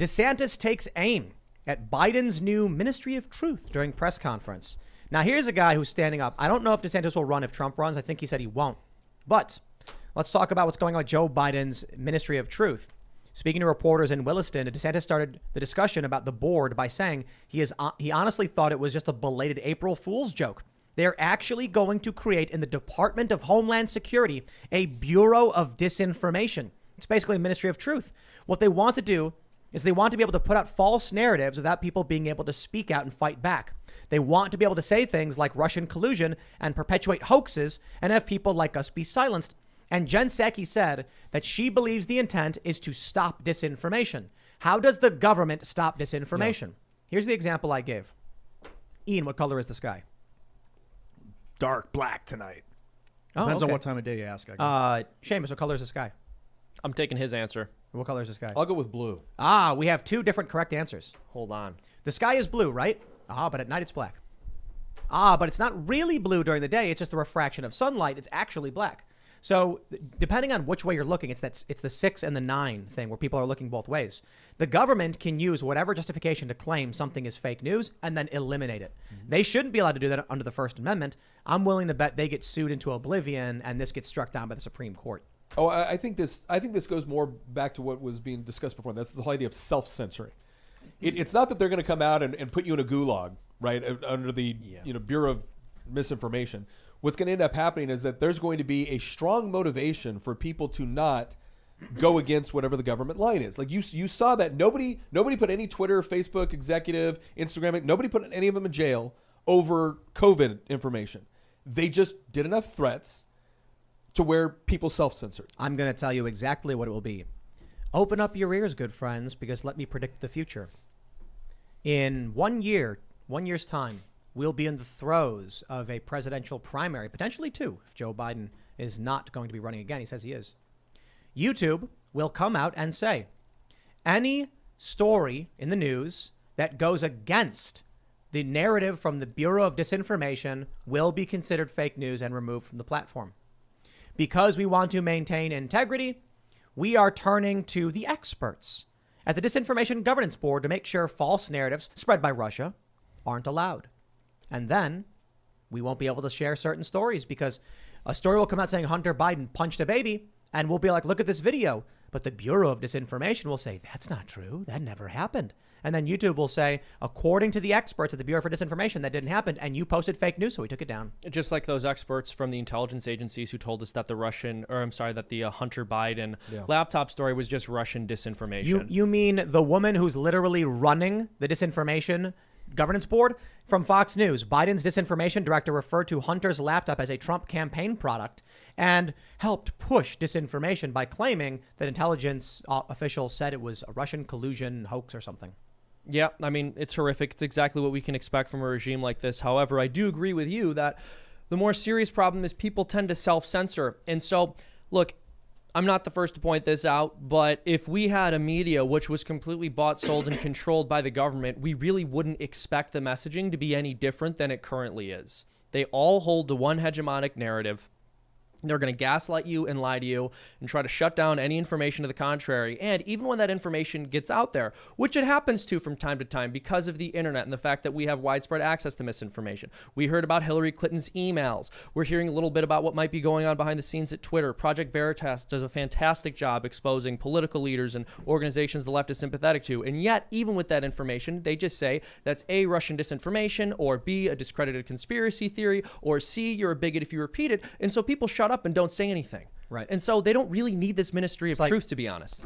DeSantis takes aim at Biden's new Ministry of Truth during press conference. Now, here's a guy who's standing up. I don't know if DeSantis will run if Trump runs. I think he said he won't. But let's talk about what's going on with Joe Biden's Ministry of Truth. Speaking to reporters in Williston, DeSantis started the discussion about the board by saying he honestly thought it was just a belated April Fool's joke. They're actually going to create in the Department of Homeland Security a Bureau of Disinformation. It's basically a Ministry of Truth. What they want to do is they want to be able to put out false narratives without people being able to speak out and fight back. They want to be able to say things like Russian collusion and perpetuate hoaxes and have people like us be silenced. And Jen Psaki said that she believes the intent is to stop disinformation. How does the government stop disinformation? Yeah. Here's the example I gave. Ian, what color is the sky? Dark black tonight. Depends on what time of day you ask, I guess. Seamus, what color is the sky? I'm taking his answer. What color is the sky? I'll go with blue. We have two different correct answers. Hold on. The sky is blue, right? But at night it's black. But it's not really blue during the day. It's just the refraction of sunlight. It's actually black. So depending on which way you're looking, it's the 6 and the 9 thing where people are looking both ways. The government can use whatever justification to claim something is fake news and then eliminate it. Mm-hmm. They shouldn't be allowed to do that under the First Amendment. I'm willing to bet they get sued into oblivion and this gets struck down by the Supreme Court. Oh, I think this goes more back to what was being discussed before. That's the whole idea of self-censoring. It's not that they're going to come out and put you in a gulag, right, under the Bureau of Misinformation. What's going to end up happening is that there's going to be a strong motivation for people to not go against whatever the government line is. Like you saw that nobody put any Twitter, Facebook executive, Instagram, nobody put any of them in jail over COVID information. They just did enough threats to where people self-censored. I'm going to tell you exactly what it will be. Open up your ears, good friends, because let me predict the future. In 1 year's time, we'll be in the throes of a presidential primary, potentially 2, if Joe Biden is not going to be running again. He says he is. YouTube will come out and say, any story in the news that goes against the narrative from the Bureau of Disinformation will be considered fake news and removed from the platform. Because we want to maintain integrity, we are turning to the experts at the Disinformation Governance Board to make sure false narratives spread by Russia aren't allowed. And then we won't be able to share certain stories because a story will come out saying Hunter Biden punched a baby and we'll be like, look at this video. But the Bureau of Disinformation will say, that's not true. That never happened. And then YouTube will say, according to the experts at the Bureau for Disinformation, that didn't happen. And you posted fake news, so we took it down. Just like those experts from the intelligence agencies who told us that the Hunter Biden laptop story was just Russian disinformation. You mean the woman who's literally running the disinformation governance board? From Fox News, Biden's disinformation director referred to Hunter's laptop as a Trump campaign product and helped push disinformation by claiming that intelligence officials said it was a Russian collusion hoax or something. Yeah, I mean, it's horrific. It's exactly what we can expect from a regime like this. However, I do agree with you that the more serious problem is people tend to self-censor. And so, look, I'm not the first to point this out, but if we had a media which was completely bought, sold, and controlled by the government, we really wouldn't expect the messaging to be any different than it currently is. They all hold to one hegemonic narrative. They're going to gaslight you and lie to you and try to shut down any information to the contrary. And even when that information gets out there, which it happens to from time to time because of the internet and the fact that we have widespread access to misinformation. We heard about Hillary Clinton's emails. We're hearing a little bit about what might be going on behind the scenes at Twitter. Project Veritas does a fantastic job exposing political leaders and organizations the left is sympathetic to. And yet, even with that information, they just say that's A, Russian disinformation, or B, a discredited conspiracy theory, or C, you're a bigot if you repeat it. And so people shut up and don't say anything. Right. And so they don't really need this Ministry of Truth, to be honest.